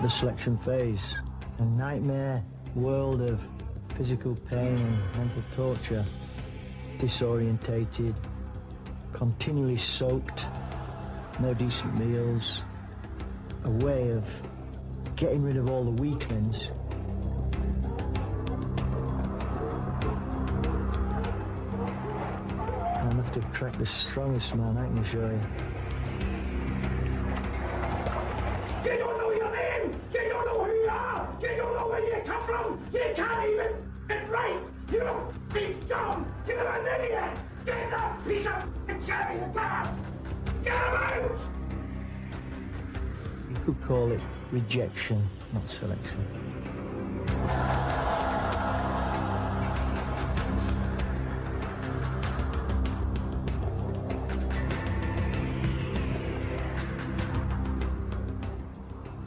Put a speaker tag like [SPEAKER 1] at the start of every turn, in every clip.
[SPEAKER 1] the selection phase. A nightmare world of physical pain and mental torture. Disorientated, continually soaked, no decent meals. A way of getting rid of all the weaklings. I'll have to crack the strongest man I can show you.
[SPEAKER 2] You don't know your name! You don't know who you are! You don't know where you come from! You can't even get right! You're big dumb! You're an idiot! Get that piece of cherry apart! Get him out!
[SPEAKER 1] You could call it rejection, not selection.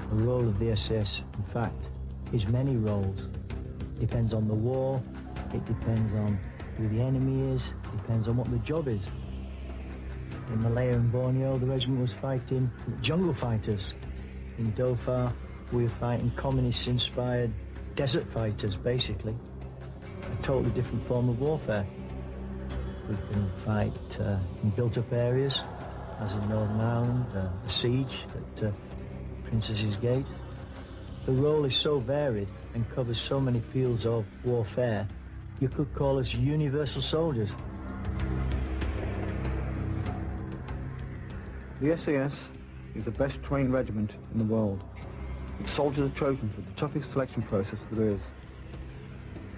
[SPEAKER 1] The role of the SAS, in fact, is many roles. Depends on the war, it depends on who the enemy is, depends on what the job is. In Malaya and Borneo, the regiment was fighting jungle fighters. In Dhofar, we were fighting communist-inspired desert fighters, basically. A totally different form of warfare. We can fight in built-up areas, as in Northern Ireland, the siege at Princess's Gate. The role is so varied and covers so many fields of warfare, you could call us universal soldiers.
[SPEAKER 3] The SAS is the best trained regiment in the world. Its soldiers are chosen through the toughest selection process there is.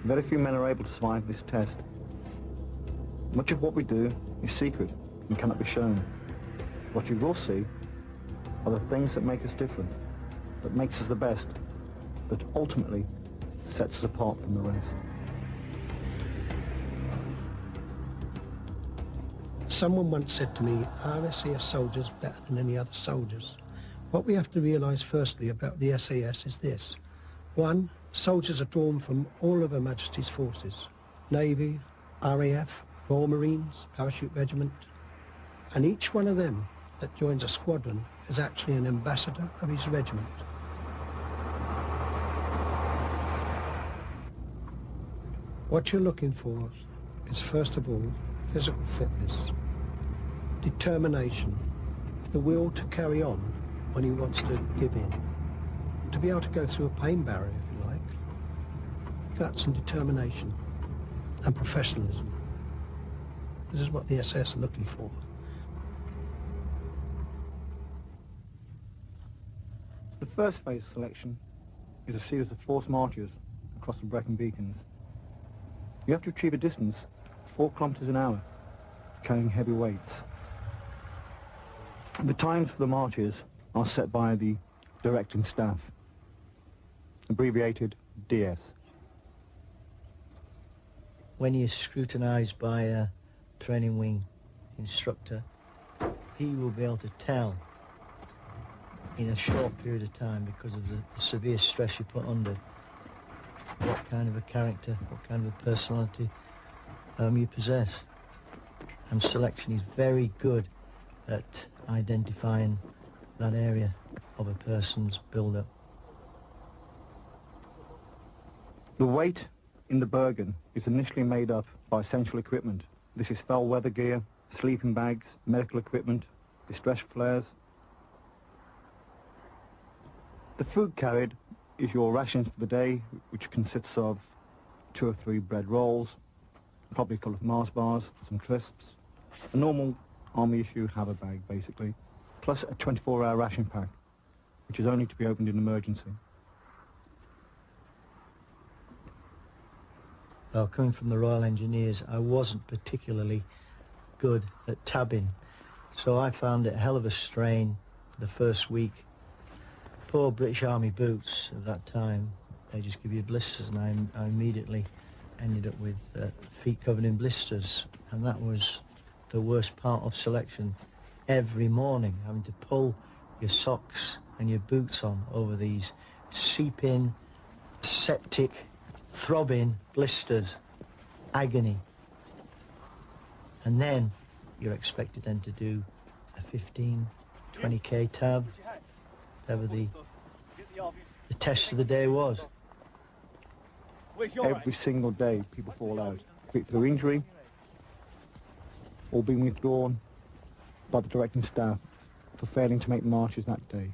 [SPEAKER 3] Very few men are able to survive this test. Much of what we do is secret and cannot be shown. What you will see are the things that make us different, that makes us the best, that ultimately sets us apart from the rest.
[SPEAKER 4] Someone once said to me, "Are SAS soldiers better than any other soldiers?" What we have to realise firstly about the SAS is this. One, soldiers are drawn from all of Her Majesty's forces. Navy, RAF, Royal Marines, Parachute Regiment. And each one of them that joins a squadron is actually an ambassador of his regiment. What you're looking for is, first of all, physical fitness, determination, the will to carry on when he wants to give in, to be able to go through a pain barrier, if you like, guts and determination, and professionalism. This is what the SS are looking for.
[SPEAKER 3] The first phase of selection is a series of forced marches across the Brecon Beacons. You have to achieve a distance of 4 kilometers an hour, carrying heavy weights. The times for the marches are set by the directing staff, abbreviated DS.
[SPEAKER 1] When you're scrutinised by a training wing instructor, he will be able to tell in a short period of time, because of the severe stress you put under, what kind of a character, what kind of a personality you possess. And selection is very good at identifying that area of a person's build-up.
[SPEAKER 3] The weight in the Bergen is initially made up by essential equipment. This is foul weather gear, sleeping bags, medical equipment, distress flares. The food carried is your rations for the day, which consists of 2 or 3 bread rolls, probably a couple of Mars bars, some crisps, a normal army issue haver bag basically, plus a 24-hour ration pack, which is only to be opened in emergency.
[SPEAKER 1] Well, coming from the Royal Engineers, I wasn't particularly good at tabbing, so I found it a hell of a strain for the first week. Poor British Army boots of that time, they just give you blisters, and I immediately ended up with feet covered in blisters, and that was the worst part of selection. Every morning having to pull your socks and your boots on over these seeping, septic, throbbing blisters. Agony. And then you're expected then to do a 15, 20k tab, whatever the the test of the day was.
[SPEAKER 3] Every single day people fall out, be it through injury or being withdrawn by the directing staff for failing to make marches that day.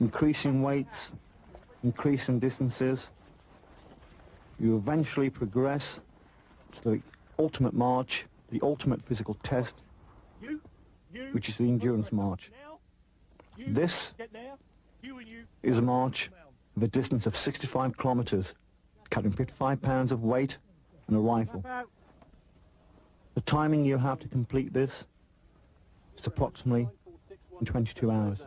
[SPEAKER 3] Increasing weights, increasing distances, you eventually progress to the ultimate march, the ultimate physical test, which is the endurance march. This is a march of a distance of 65 kilometers, carrying 55 pounds of weight and a rifle. The timing you have to complete this is approximately in 22 hours.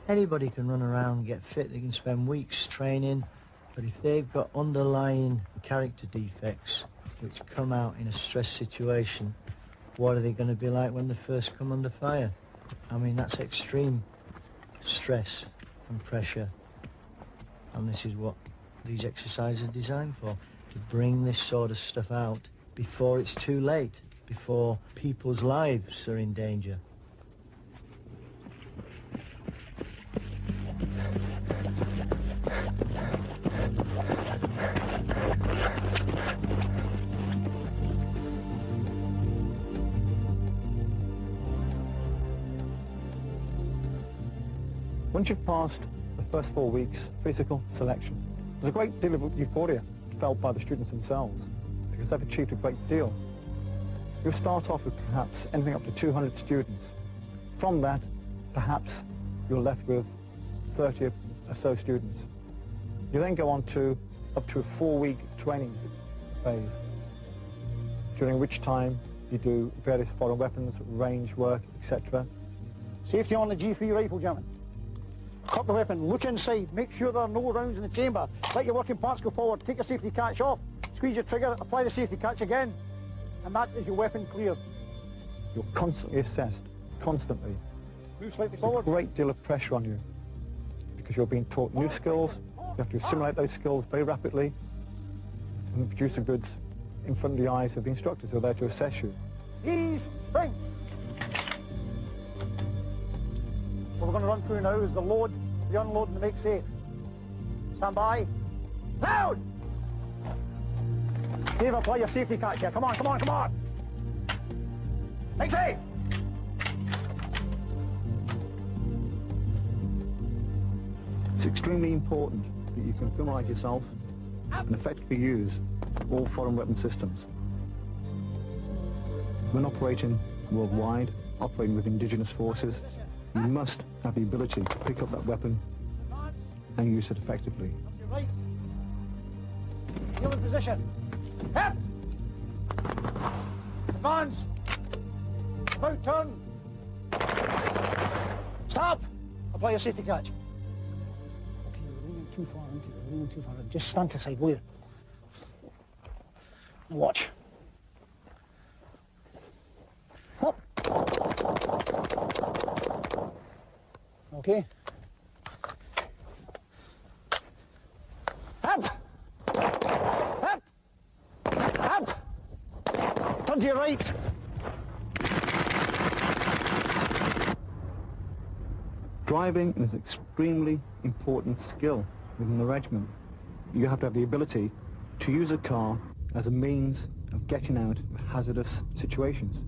[SPEAKER 1] Anybody can run around and get fit, they can spend weeks training, but if they've got underlying character defects which come out in a stress situation, what are they going to be like when they first come under fire? I mean, that's extreme stress and pressure, and this is what these exercises are designed for, to bring this sort of stuff out before it's too late, before people's lives are in danger.
[SPEAKER 3] Once you've passed the first 4 weeks physical selection, there's a great deal of euphoria felt by the students themselves because they've achieved a great deal. You'll start off with perhaps anything up to 200 students. From that, perhaps you're left with 30 or so students. You then go on to up to a 4-week training phase, during which time you do various foreign weapons, range work, etc.
[SPEAKER 5] Safety on the G3 rifle, gentlemen. Cock the weapon, look inside, make sure there are no rounds in the chamber. Let your working parts go forward, take your safety catch off, squeeze your trigger, apply the safety catch again, and that is your weapon clear.
[SPEAKER 3] You're constantly assessed, constantly.
[SPEAKER 5] Move slightly
[SPEAKER 3] There's
[SPEAKER 5] forward.
[SPEAKER 3] a great deal of pressure on you because you're being taught new skills. You have to assimilate those skills very rapidly and produce the goods in front of the eyes of the instructors who are there to assess you.
[SPEAKER 5] Ease, springs. What we're going to run through now is the load, the unload and the make safe. Stand by. Loud! Dave, apply your safety catch here. Come on, come on, come on. Make safe!
[SPEAKER 3] It's extremely important that you can familiarise yourself and effectively use all foreign weapon systems. When operating worldwide, operating with indigenous forces, you must have the ability to pick up that weapon and use it effectively.
[SPEAKER 5] Your right. Kneel in position. Hip! Advance. About turn. Stop! Apply your safety catch. Okay, you're leaning too far into it, you're leaning too far in. Just stand aside, will you? Watch. Up. Okay. Up! Up! Up! Turn to your right.
[SPEAKER 3] Driving is an extremely important skill within the regiment. You have to have the ability to use a car as a means of getting out of hazardous situations.